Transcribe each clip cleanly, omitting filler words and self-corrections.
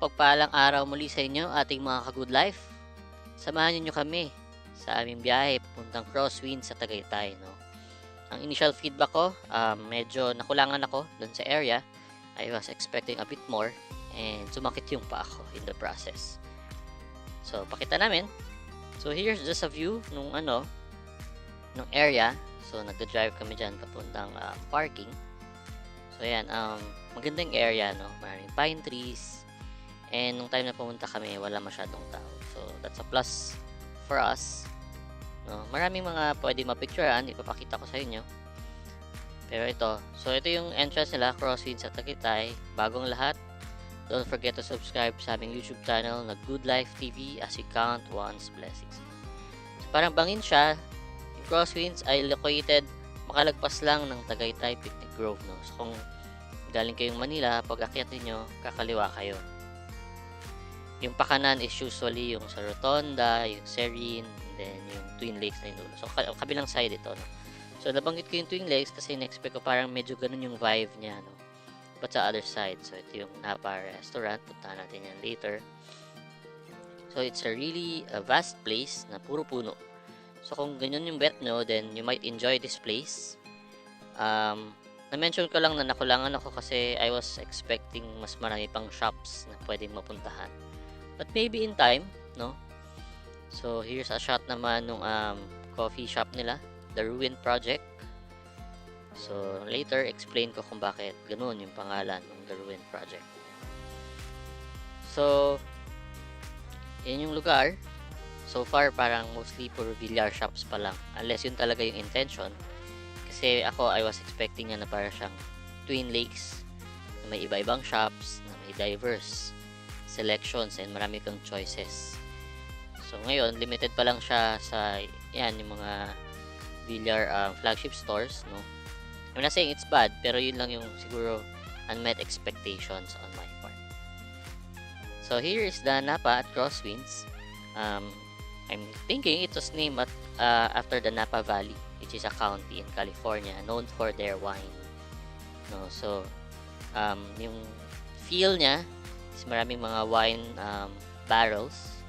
mapagpalang araw muli sa inyo, ating mga ka-good life. Samahan niyo kami sa aming biyahe puntang Crosswinds sa Tagaytay, no? Ang initial feedback ko, medyo nakulangan ako dun sa area. I was expecting a bit more and sumakit yung paa ko in the process. So, pakita namin. So, here's just a view nung nung area. So, nagda-drive kami dyan papuntang parking. So, ayan, magandang area, no? Maraming pine trees. And nung time na pumunta kami, wala masyadong tao. So, that's a plus for us. No? Maraming mga pwede mapicturean, ipapakita ko sa inyo. Pero ito, so ito yung entrance nila, Crosswinds sa Tagaytay. Bagong lahat. Don't forget to subscribe sa aming YouTube channel na Good Life TV as we count one's blessings. So, parang bangin siya. Yung Crosswinds ay located makalagpas lang ng Tagaytay Picnic Grove. No? So, kung galing kayong Manila, pag akyatin nyo, kakaliwa kayo. Yung pakanan is usually yung sa Rotonda, yung Serene, and then yung Twin Lakes na yung dulo. So, kabilang side ito, no? So, nabanggit ko yung Twin Lakes kasi na-expect ko parang medyo ganun yung vibe niya, no? But sa other side, so ito yung Napa Restaurant. Puntahan natin yan later. So, it's a really vast place na puro puno. So, kung ganyan yung bet nyo, then you might enjoy this place. Na-mention ko lang na nakulangan ako kasi I was expecting mas marami pang shops na pwedeng mapuntahan. But maybe in time, no? So, here's a shot naman nung coffee shop nila, The Ruin Project. So, later, explain ko kung bakit ganun yung pangalan ng The Ruin Project. So, yan yung lugar. So far, parang mostly puro billiard shops pa lang. Unless yun talaga yung intention. Kasi ako, I was expecting na parang siyang Twin Lakes na may iba-ibang shops, na may diverse selections and marami kang choices. So ngayon, limited pa lang siya sa yan, yung mga billiard flagship stores, no? I'm not saying it's bad, pero yun lang yung siguro unmet expectations on my part. So here is the Napa at Crosswinds. I'm thinking it was named after the Napa Valley, which is a county in California known for their wine. No, so yung feel niya is maraming mga wine barrels.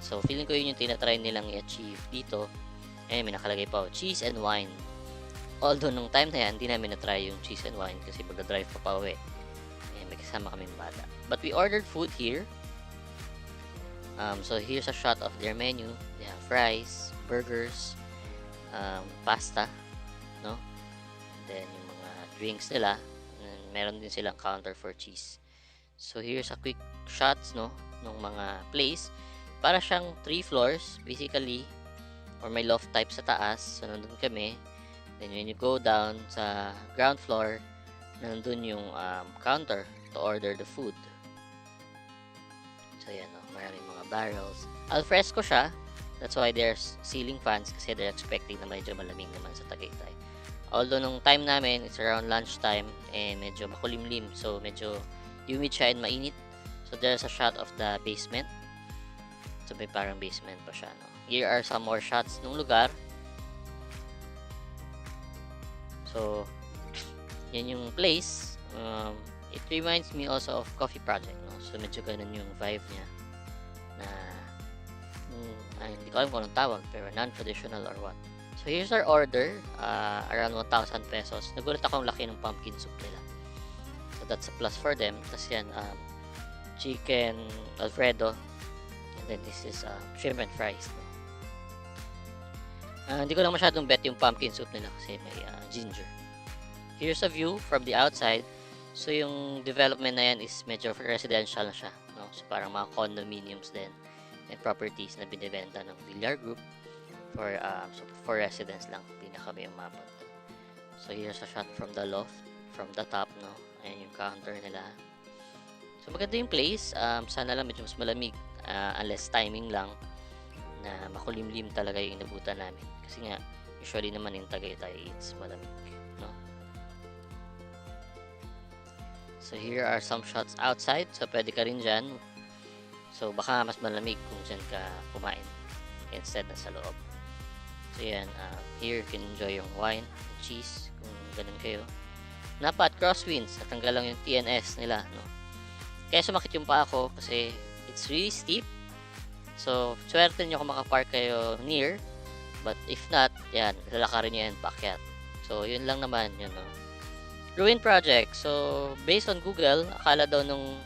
So feeling ko yun yung tinatry nilang i-achieve dito. Eh, may nakalagay pa, cheese and wine. Although nung time na yan, hindi namin na-try yung cheese and wine kasi pagka-drive pa uwi. Eh, may kasama kaming bata. But we ordered food here. So here's a shot of their menu. They have fries, burgers, pasta, no? And then yung mga drinks nila, and meron din silang counter for cheese. So here's a quick shots, no, ng mga place. Para siyang 3 floors basically, or may loft type sa taas. So nandun kami. Then when you go down sa ground floor, nandun yung counter to order the food. So yan, no, maraming mga barrels. Alfresco siya. That's why there's ceiling fans kasi they're expecting na medyo malamig naman sa Tagaytay. Although nung time namin, it's around lunchtime and medyo makulimlim. So medyo humid siya and mainit. So there's a shot of the basement. So may parang basement pa siya, no? Here are some more shots ng lugar. So yan yung place. It reminds me also of Coffee Project, no? So medyo ganun yung vibe niya na hindi ko alam kung anong tawag, pero non-traditional or what. So here's our order, around 1,000 pesos. Nagulat ako ang laki ng pumpkin soup nila. So that's a plus for them. Tapos yan, chicken Alfredo, and then this is shrimp and fries, no? Hindi ko lang masyadong bet yung pumpkin soup nila kasi may ginger. Here's a view from the outside. So yung development na yan is medyo residential na siya, no? So parang mga condominiums din and properties na binibenta ng Villar Group for residents lang, hindi na kami yung mapunta. So here's a shot from the loft, from the top, no? Ayan yung counter nila. So maganda yung place. Sana lang medyo mas malamig, unless timing lang na makulimlim talaga yung inabutan namin. Kasi nga, usually naman yung Tagaytay, it's malamig, no? So here are some shots outside. So pwede ka rin dyan. So baka mas malamig kung dyan ka kumain instead na sa loob. So yan, here you can enjoy yung wine and cheese kung ganun kayo. Napa at Crosswinds, natanggal lang yung TNS nila, no? Kaya sumakit yung paa ko kasi it's really steep. So, swerte nyo kung makapark kayo near. But if not, yan, lalakarin nyo yan paakyat. So, yun lang naman, yun, no. Ruin project. So, based on Google, akala daw nung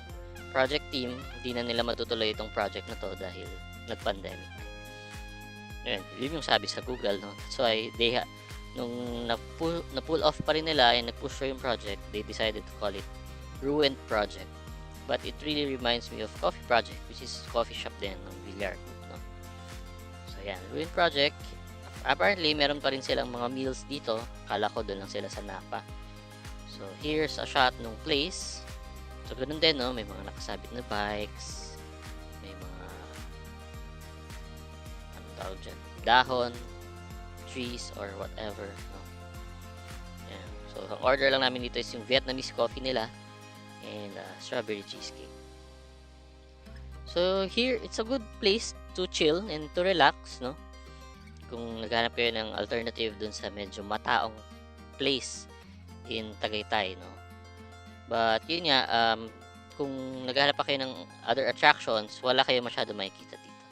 project team, hindi na nila matutuloy itong project na to dahil nag-pandemic. Yun, yun yung sabi sa Google, no. That's why nung na-pull off pa rin nila and nag-push for yung project, they decided to call it Ruined Project. But it really reminds me of Coffee Project, which is coffee shop din ng Villar, no. So, yan, Ruined Project. Apparently, meron pa rin silang mga meals dito. Kala ko doon lang sila sa Napa. So, here's a shot ng place. So, ganun din, no? May mga nakasabit na bikes. May mga ano tawag dyan? Dahon, trees, or whatever, no? Yan. So, ang order lang namin dito is yung Vietnamese coffee nila and strawberry cheesecake. So, here, it's a good place to chill and to relax, no? Kung naghanap kayo ng alternative dun sa medyo mataong place in Tagaytay, no? But, yun nga, kung naghahanap pa kayo ng other attractions, wala kayo masyado makikita dito.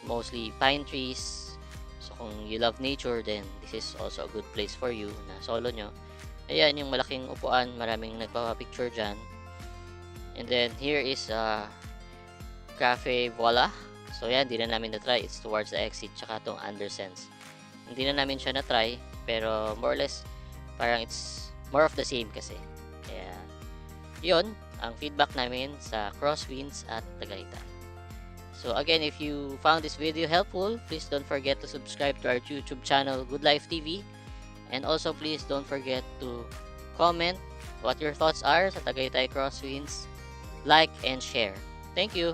Mostly pine trees. So, kung you love nature, then this is also a good place for you na solo nyo. Ayan, yung malaking upuan, maraming nagpapapicture dyan. And then, here is Cafe Voila. So, yan, hindi na namin na-try. It's towards the exit, tsaka itong Andersen's. Hindi na namin siya na-try, pero more or less, parang it's more of the same kasi. Kaya, yun, ang feedback namin sa Crosswinds at Tagaytay. So, again, if you found this video helpful, please don't forget to subscribe to our YouTube channel, Good Life TV. And also, please don't forget to comment what your thoughts are sa Tagaytay Crosswinds, like, and share. Thank you!